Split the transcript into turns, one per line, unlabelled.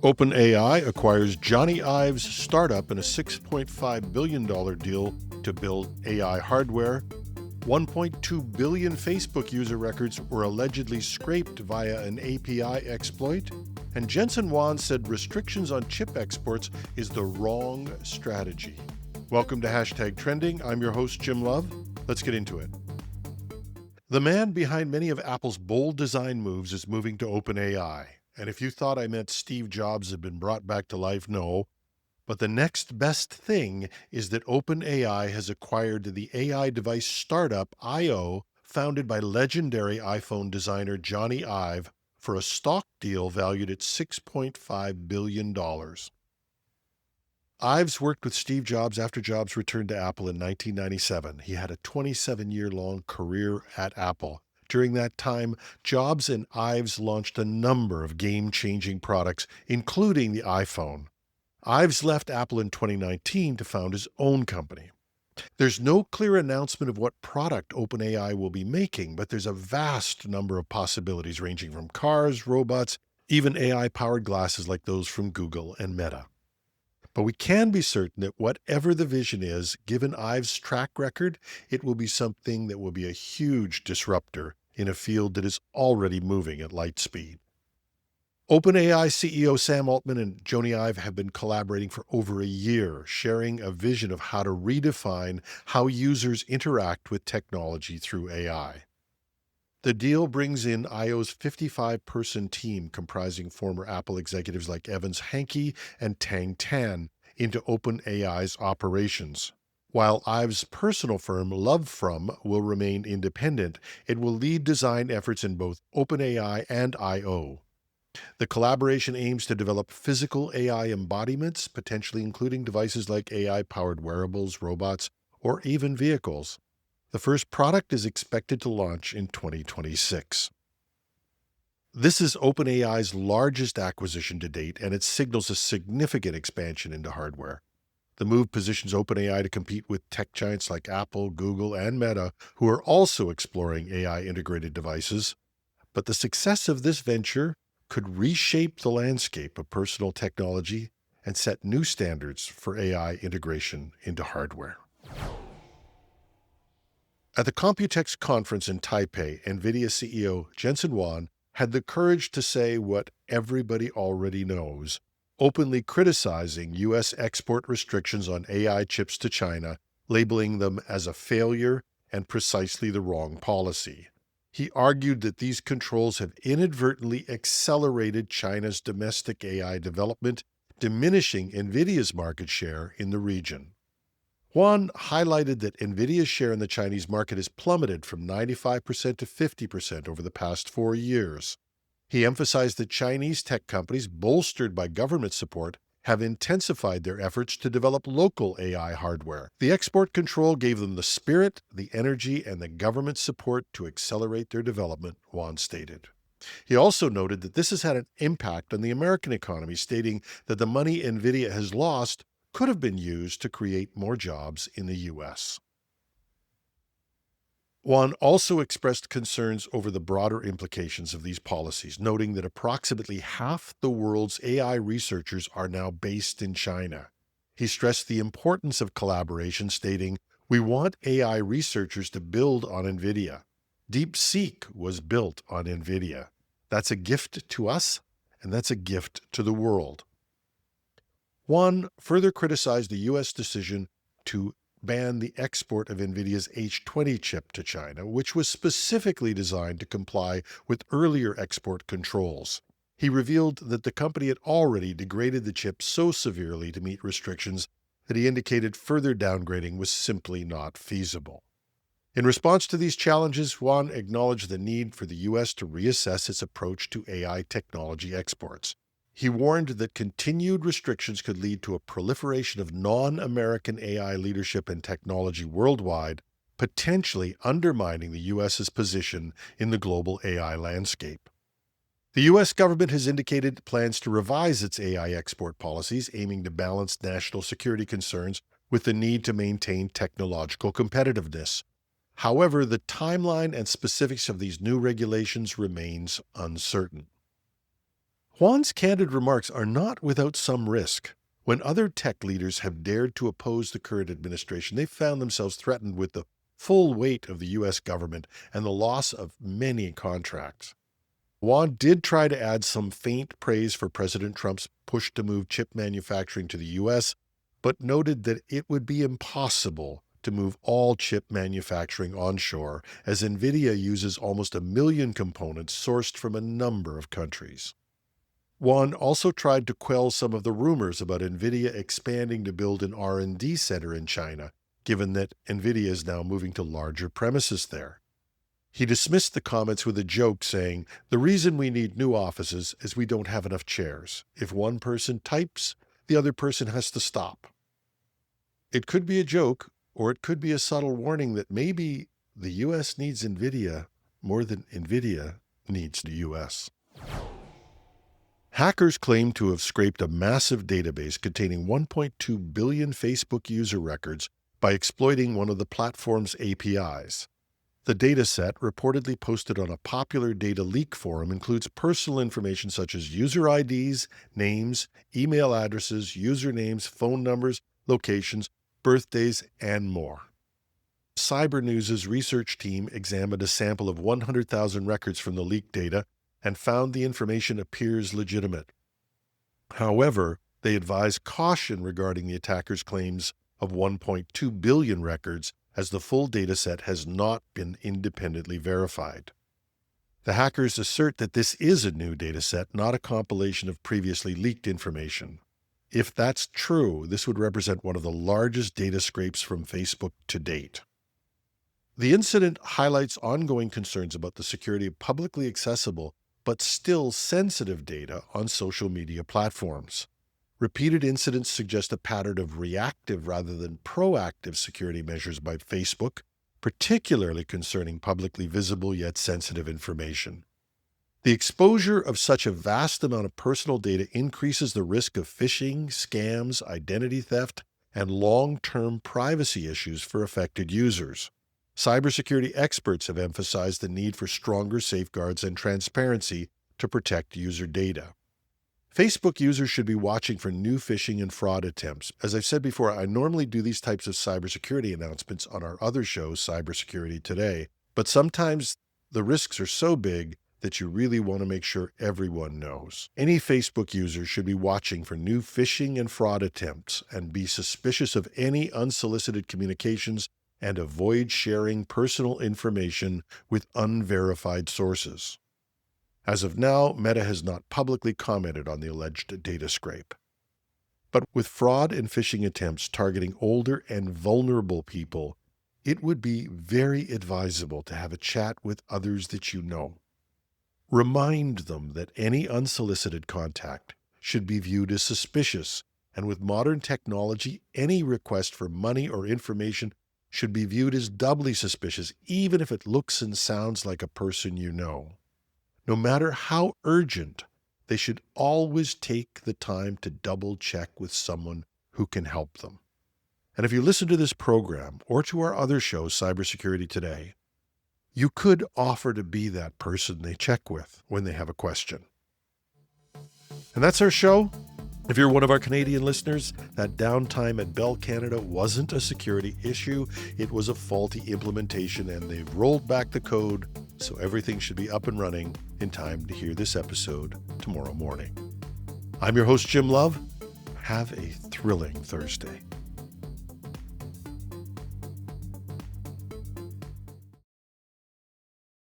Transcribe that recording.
OpenAI acquires Jony Ive's startup in a $6.5 billion deal to build AI hardware. 1.2 billion Facebook user records were allegedly scraped via an API exploit. And Jensen Huang said restrictions on chip exports is the wrong strategy. Welcome to Hashtag Trending. I'm your host, Jim Love. Let's get into it. The man behind many of Apple's bold design moves is moving to OpenAI. And if you thought I meant Steve Jobs had been brought back to life, no. But the next best thing is that OpenAI has acquired the AI device startup I.O., founded by legendary iPhone designer Jony Ive, for a stock deal valued at $6.5 billion. Ives worked with Steve Jobs after Jobs returned to Apple in 1997. He had a 27-year-long career at Apple. During that time, Jobs and Ives launched a number of game-changing products, including the iPhone. Ives left Apple in 2019 to found his own company. There's no clear announcement of what product OpenAI will be making, but there's a vast number of possibilities ranging from cars, robots, even AI-powered glasses like those from Google and Meta. But we can be certain that whatever the vision is, given Ives' track record, it will be something that will be a huge disruptor in a field that is already moving at light speed. OpenAI CEO Sam Altman and Jony Ive have been collaborating for over a year, sharing a vision of how to redefine how users interact with technology through AI. The deal brings in I.O.'s 55-person team comprising former Apple executives like Evans Hankey and Tang Tan into OpenAI's operations. While Ive's personal firm, LoveFrom, will remain independent, it will lead design efforts in both OpenAI and I.O. The collaboration aims to develop physical AI embodiments, potentially including devices like AI-powered wearables, robots, or even vehicles. The first product is expected to launch in 2026. This is OpenAI's largest acquisition to date, and it signals a significant expansion into hardware. The move positions OpenAI to compete with tech giants like Apple, Google, and Meta, who are also exploring AI-integrated devices. But the success of this venture could reshape the landscape of personal technology and set new standards for AI integration into hardware. At the Computex conference in Taipei, Nvidia CEO Jensen Huang had the courage to say what everybody already knows, openly criticizing U.S. export restrictions on AI chips to China, labeling them as a failure and precisely the wrong policy. He argued that these controls have inadvertently accelerated China's domestic AI development, diminishing Nvidia's market share in the region. Huang highlighted that Nvidia's share in the Chinese market has plummeted from 95% to 50% over the past 4 years. He emphasized that Chinese tech companies, bolstered by government support, have intensified their efforts to develop local AI hardware. The export control gave them the spirit, the energy, and the government support to accelerate their development, Huang stated. He also noted that this has had an impact on the American economy, stating that the money Nvidia has lost could have been used to create more jobs in the U.S. Huang also expressed concerns over the broader implications of these policies, noting that approximately half the world's AI researchers are now based in China. He stressed the importance of collaboration, stating, "We want AI researchers to build on NVIDIA. DeepSeek was built on NVIDIA. That's a gift to us, and that's a gift to the world." Huang further criticized the U.S. decision to ban the export of NVIDIA's H20 chip to China, which was specifically designed to comply with earlier export controls. He revealed that the company had already degraded the chip so severely to meet restrictions that he indicated further downgrading was simply not feasible. In response to these challenges, Huang acknowledged the need for the U.S. to reassess its approach to AI technology exports. He warned that continued restrictions could lead to a proliferation of non-American AI leadership and technology worldwide, potentially undermining the U.S.'s position in the global AI landscape. The U.S. government has indicated plans to revise its AI export policies, aiming to balance national security concerns with the need to maintain technological competitiveness. However, the timeline and specifics of these new regulations remains uncertain. Juan's candid remarks are not without some risk. When other tech leaders have dared to oppose the current administration, they've found themselves threatened with the full weight of the U.S. government and the loss of many contracts. Juan did try to add some faint praise for President Trump's push to move chip manufacturing to the U.S., but noted that it would be impossible to move all chip manufacturing onshore, as Nvidia uses almost 1 million components sourced from a number of countries. Juan also tried to quell some of the rumors about Nvidia expanding to build an R&D center in China, given that Nvidia is now moving to larger premises there. He dismissed the comments with a joke, saying, "The reason we need new offices is we don't have enough chairs. If one person types, the other person has to stop." It could be a joke, or it could be a subtle warning that maybe the U.S. needs Nvidia more than Nvidia needs the U.S. Hackers claim to have scraped a massive database containing 1.2 billion Facebook user records by exploiting one of the platform's APIs. The dataset, reportedly posted on a popular data leak forum, includes personal information such as user IDs, names, email addresses, usernames, phone numbers, locations, birthdays, and more. Cybernews' research team examined a sample of 100,000 records from the leaked data and found the information appears legitimate. However, they advise caution regarding the attackers' claims of 1.2 billion records, as the full dataset has not been independently verified. The hackers assert that this is a new dataset, not a compilation of previously leaked information. If that's true, this would represent one of the largest data scrapes from Facebook to date. The incident highlights ongoing concerns about the security of publicly accessible but still sensitive data on social media platforms. Repeated incidents suggest a pattern of reactive rather than proactive security measures by Facebook, particularly concerning publicly visible yet sensitive information. The exposure of such a vast amount of personal data increases the risk of phishing, scams, identity theft, and long-term privacy issues for affected users. Cybersecurity experts have emphasized the need for stronger safeguards and transparency to protect user data. Facebook users should be watching for new phishing and fraud attempts. As I've said before, I normally do these types of cybersecurity announcements on our other show, Cybersecurity Today, but sometimes the risks are so big that you really want to make sure everyone knows. Any Facebook user should be watching for new phishing and fraud attempts and be suspicious of any unsolicited communications and avoid sharing personal information with unverified sources. As of now, Meta has not publicly commented on the alleged data scrape. But with fraud and phishing attempts targeting older and vulnerable people, it would be very advisable to have a chat with others that you know. Remind them that any unsolicited contact should be viewed as suspicious, and with modern technology, any request for money or information should be viewed as doubly suspicious, even if it looks and sounds like a person you know. No matter how urgent, they should always take the time to double-check with someone who can help them. And if you listen to this program or to our other show, Cybersecurity Today, you could offer to be that person they check with when they have a question. And that's our show. If you're one of our Canadian listeners, that downtime at Bell Canada wasn't a security issue. It was a faulty implementation, and they've rolled back the code, so everything should be up and running in time to hear this episode tomorrow morning. I'm your host, Jim Love. Have a thrilling Thursday.